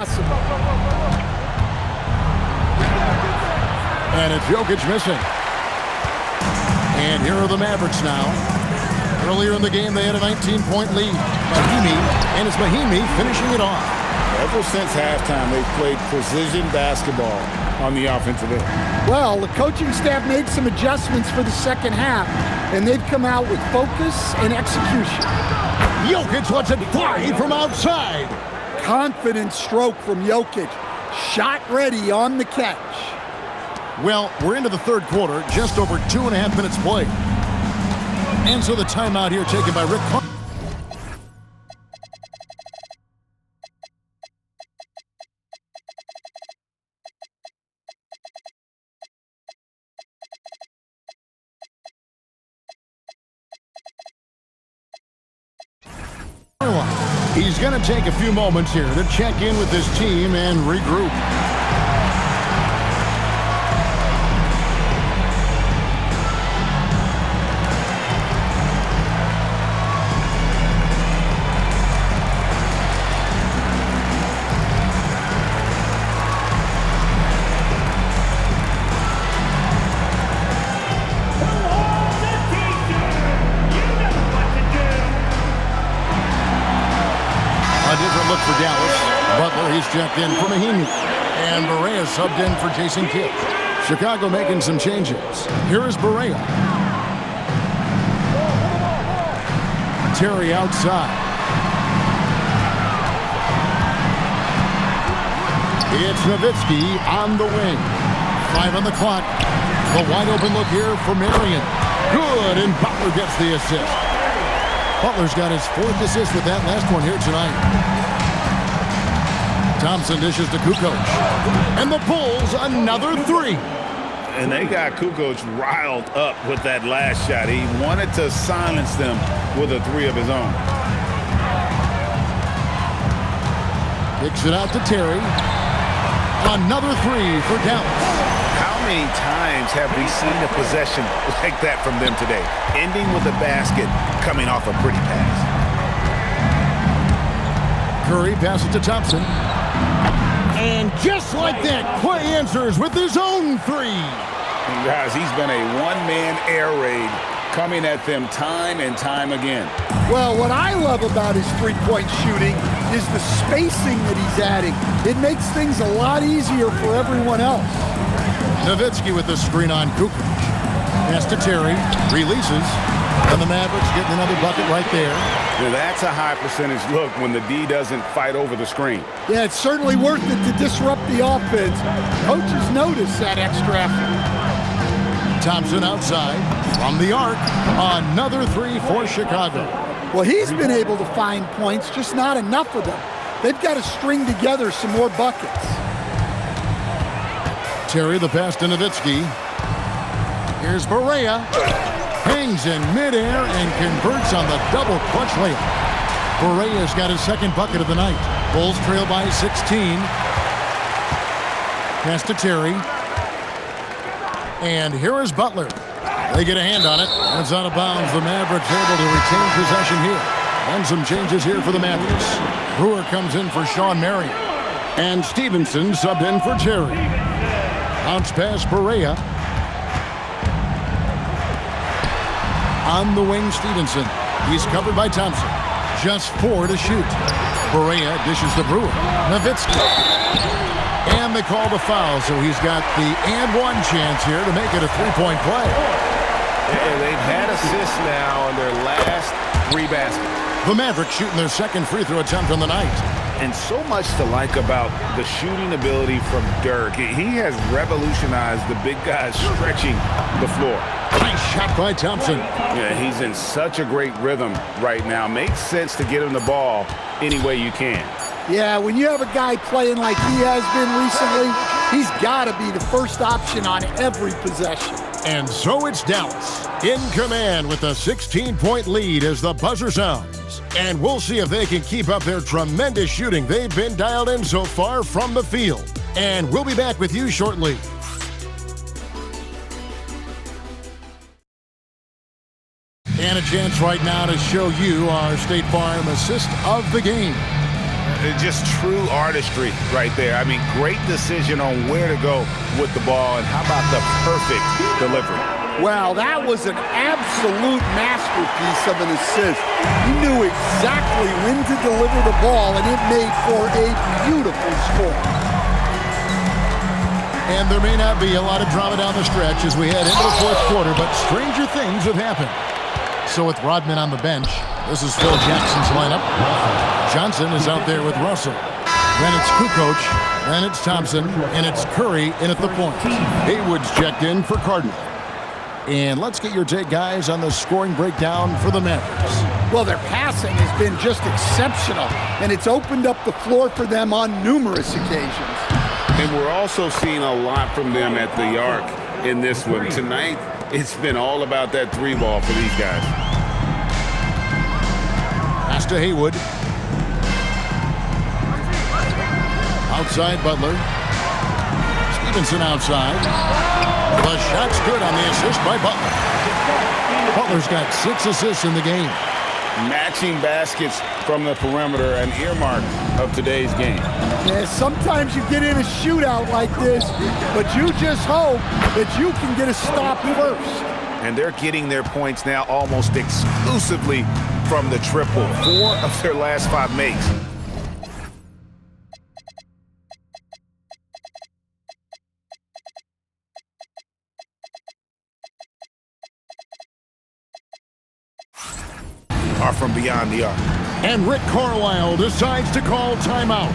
And it's Jokic missing. And here are the Mavericks now. Earlier in the game, they had a 19-point lead. Mahinmi, and it's Mahinmi finishing it off. Ever since halftime, they've played precision basketball on the offensive end. Well, the coaching staff made some adjustments for the second half, and they've come out with focus and execution. Jokic lets it fly from outside. Confident stroke from Jokic. Shot ready on the catch. Well, we're into the third quarter, just over 2.5 minutes played. And so the timeout here taken by Rick Carlisle. He's going to take a few moments here to check in with his team and regroup. Look for Dallas. Butler, he's checked in for Mahinmi. And Barea subbed in for Jason Kidd. Chicago making some changes. Here is Barea. Terry outside. It's Nowitzki on the wing. 5 on the clock. The wide open look here for Marion. Good, and Butler gets the assist. Butler's got his 4th assist with that last one here tonight. Thompson dishes to Kukoc. And the Bulls, another 3. And they got Kukoc riled up with that last shot. He wanted to silence them with a 3 of his own. Kicks it out to Terry. Another 3 for Dallas. How many times have we seen a possession like that from them today? Ending with a basket, coming off a pretty pass. Curry passes to Thompson. And just like that, Klay answers with his own 3. And guys, he's been a one-man air raid coming at them time and time again. Well, what I love about his three-point shooting is the spacing that he's adding. It makes things a lot easier for everyone else. Nowitzki with the screen on Kukoc. Pass to Terry. Releases. And the Mavericks getting another bucket right there. Well, that's a high percentage look when the D doesn't fight over the screen. Yeah, it's certainly worth it to disrupt the offense. Coaches notice that extra effort. Thompson outside from the arc. Another 3 for Chicago. Well, he's been able to find points, just not enough of them. They've got to string together some more buckets. Terry the pass to Nowitzki. Here's Barea. Hangs in midair and converts on the double clutch layup. Barea's got his 2nd bucket of the night. Bulls trail by 16. Pass to Terry. And here is Butler. They get a hand on it. It's out of bounds. The Mavericks able to retain possession here. And some changes here for the Mavericks. Brewer comes in for Sean Marion. And Stevenson subbed in for Terry. Bounce pass Barea. On the wing, Stevenson. He's covered by Thompson. Just 4 to shoot. Barea dishes to Brewer. Nowitzki. And they call the foul, so he's got the and 1 chance here to make it a 3-point play. And they've had assists now on their last 3 baskets. The Mavericks shooting their 2nd free throw attempt on the night. And so much to like about the shooting ability from Dirk. He has revolutionized the big guys stretching the floor. Nice shot by Thompson. Yeah, he's in such a great rhythm right now. Makes sense to get him the ball any way you can. Yeah, when you have a guy playing like he has been recently, he's got to be the first option on every possession. And so it's Dallas in command with a 16-point lead as the buzzer sounds. And we'll see if they can keep up their tremendous shooting they've been dialed in so far from the field. And we'll be back with you shortly. And a chance right now to show you our State Farm assist of the game. Just true artistry right there. I mean, great decision on where to go with the ball, and how about the perfect delivery? Wow, that was an absolute masterpiece of an assist. He knew exactly when to deliver the ball, and it made for a beautiful score. And there may not be a lot of drama down the stretch as we head into the fourth quarter, but stranger things have happened. So with Rodman on the bench, this is Phil Jackson's lineup. Johnson is out there with Russell. Then it's Kukoc, then it's Thompson, and it's Curry in at the point. Haywood's checked in for Cardinal. And let's get your take, guys, on the scoring breakdown for the Mavericks. Well, their passing has been just exceptional, and it's opened up the floor for them on numerous occasions. And we're also seeing a lot from them at the arc in this one. Tonight, it's been all about that three ball for these guys. Pass to Haywood. Outside Butler. Stevenson outside. The shot's good on the assist by Butler. Butler's got 6 assists in the game. Matching baskets from the perimeter, an earmark of today's game. Yeah, sometimes you get in a shootout like this, but you just hope that you can get a stop first. And they're getting their points now almost exclusively from the triple. 4 of their last 5 makes. Are from beyond the arc. And Rick Carlisle decides to call timeout.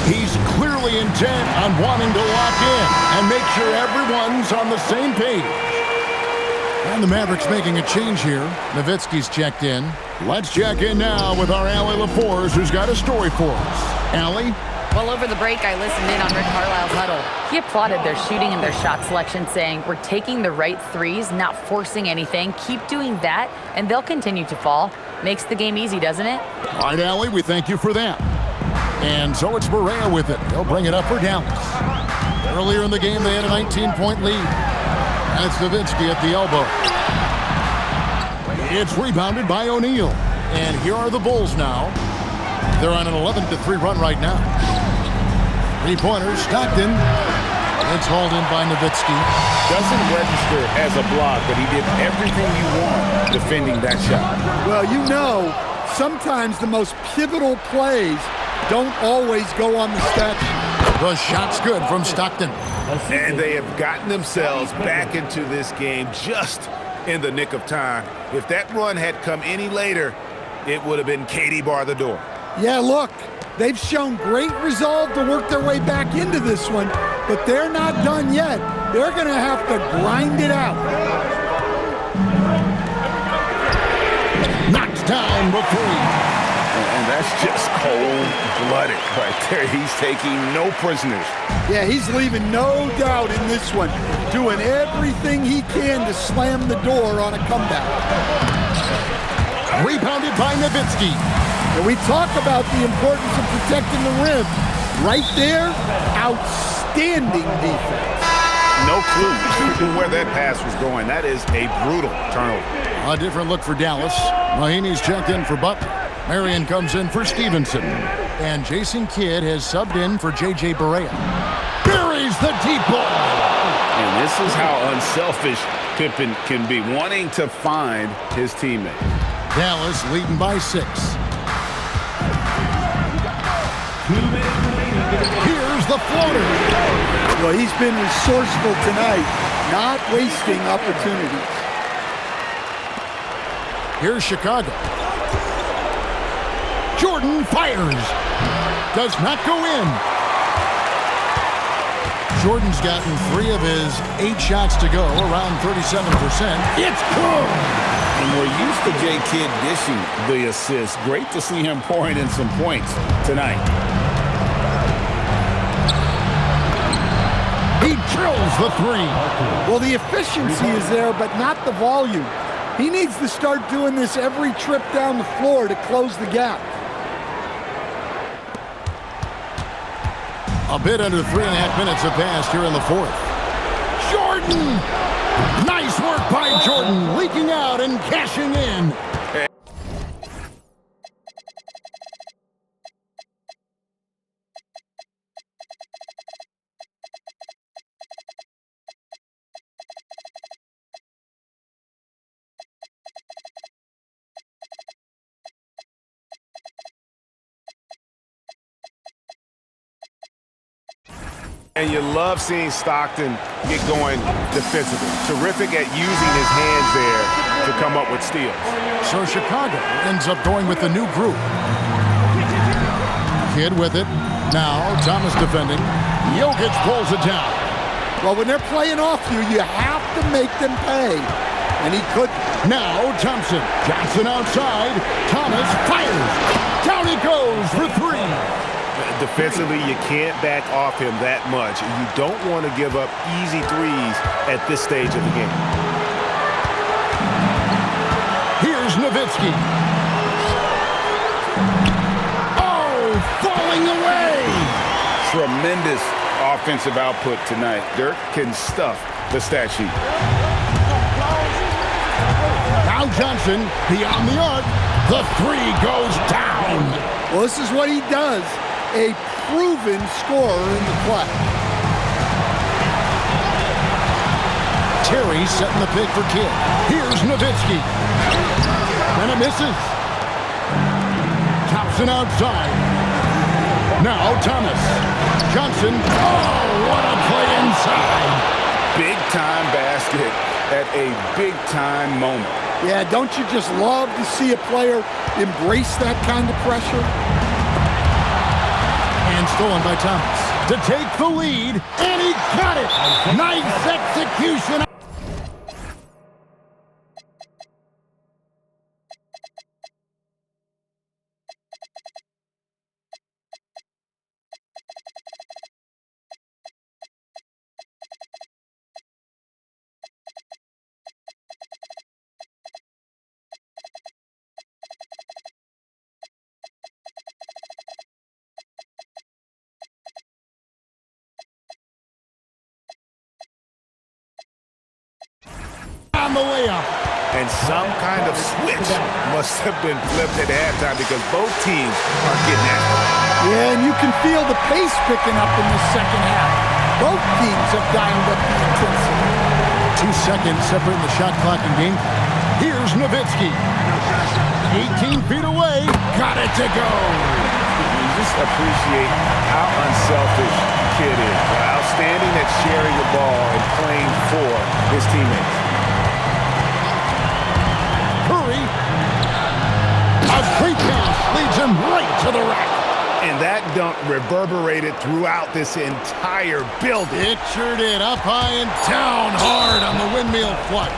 He's clearly intent on wanting to lock in and make sure everyone's on the same page. And the Mavericks making a change here. Nowitzki's checked in. Let's check in now with our Allie LaForce, who's got a story for us. Allie? Well, over the break, I listened in on Rick Carlisle's huddle. He applauded their shooting and their shot selection, saying, "We're taking the right threes, not forcing anything. Keep doing that, and they'll continue to fall." Makes the game easy, doesn't it? All right, Allie, we thank you for that. And so it's Barea with it. They'll bring it up for Dallas. Earlier in the game, they had a 19-point lead. And it's Nowitzki at the elbow. It's rebounded by O'Neal. And here are the Bulls now. They're on an 11-3 run right now. Three-pointer, Stockton. It's hauled in by Nowitzki. Doesn't register as a block, but he did everything you want defending that shot. Well, you know, sometimes the most pivotal plays don't always go on the stat sheet. The shot's good from Stockton. And they have gotten themselves back into this game just in the nick of time. If that run had come any later, it would have been Katie bar the door. Yeah, look, they've shown great resolve to work their way back into this one, but they're not done yet. They're going to have to grind it out. Knocked down with 3. And that's just cold-blooded right there. He's taking no prisoners. Yeah, he's leaving no doubt in this one, doing everything he can to slam the door on a comeback. Rebounded by Nowitzki. And we talk about the importance of protecting the rim. Right there, outstanding defense. No clue where that pass was going. That is a brutal turnover. A different look for Dallas. Mahinmi's checked in for Butler. Marion comes in for Stevenson. And Jason Kidd has subbed in for J.J. Barea. Buries the deep ball. And this is how unselfish Pippen can be, wanting to find his teammate. Dallas leading by 6. Here's the floater. Well, he's been resourceful tonight, not wasting opportunities. Here's Chicago. Jordan fires. Does not go in. Jordan's gotten 3 of his 8 shots to go, around 37%. It's good. And we're used to J. Kidd dishing the assist. Great to see him pouring in some points tonight. He drills the 3. Well, the efficiency is there, but not the volume. He needs to start doing this every trip down the floor to close the gap. A bit under 3.5 minutes have passed here in the 4th. Jordan! Nice work by Jordan, leaking out and cashing in. And you love seeing Stockton get going defensively. Terrific at using his hands there to come up with steals. So Chicago ends up going with the new group. Kidd with it. Now Thomas defending. Jokic pulls it down. Well, when they're playing off you, you have to make them pay. And he couldn't. Now Thompson. Johnson outside. Thomas fires. Down he goes for three. Defensively, you can't back off him that much. You don't want to give up easy threes at this stage of the game. Here's Nowitzki. Oh, falling away. Tremendous offensive output tonight. Dirk can stuff the stat sheet. Now Johnson beyond the arc. The three goes down. Well, this is what he does. A proven scorer in the play. Terry setting the pick for Kidd. Here's Nowitzki. And it misses. Thompson outside. Now Thomas. Johnson. Oh, what a play inside. Big-time basket at a big-time moment. Yeah, don't you just love to see a player embrace that kind of pressure? And stolen by Thomas to take the lead, and he got it. Nice execution. On the layup. And some kind of switch must have been flipped at halftime because both teams are getting after it. Yeah, and you can feel the pace picking up in the second half. Both teams have dialed up the intensity. 2 seconds separating the shot clock and game. Here's Nowitzki. 18 feet away. Got it to go. You just appreciate how unselfish Kidd is. Outstanding at sharing the ball and playing for his teammates. Curry. A great pass leads him right to the rack. And that dunk reverberated throughout this entire building. It sure did. Up high and down hard on the windmill flush.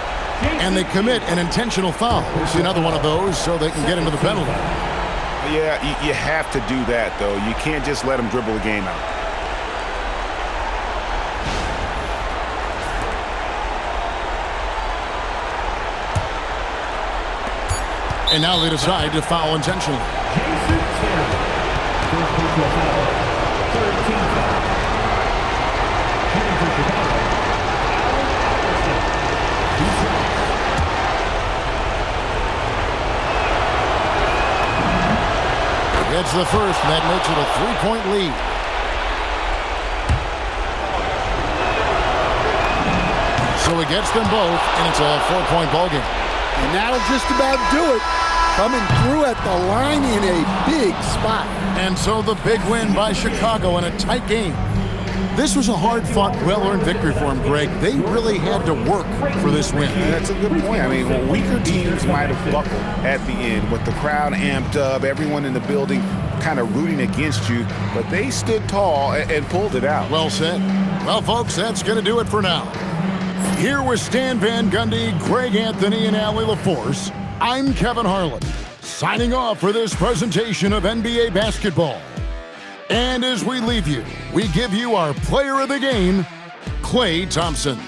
And they commit an intentional foul. See another one of those so they can get into the penalty. Yeah, you have to do that, though. You can't just let them dribble the game out. And now they decide to foul intentionally. It's the first, and that makes it a 3-point lead. So he gets them both, and it's a 4-point ballgame. And that'll just about do it. Coming through at the line in a big spot. And so the big win by Chicago in a tight game. This was a hard-fought, well-earned victory for him, Greg. They really had to work for this win. That's a good point. I mean, weaker teams might have buckled at the end with the crowd amped up, everyone in the building kind of rooting against you, but they stood tall and pulled it out. Well said. Well, folks, that's going to do it for now. Here with Stan Van Gundy, Greg Anthony, and Allie LaForce, I'm Kevin Harlan, signing off for this presentation of NBA basketball. And as we leave you, we give you our player of the game, Klay Thompson.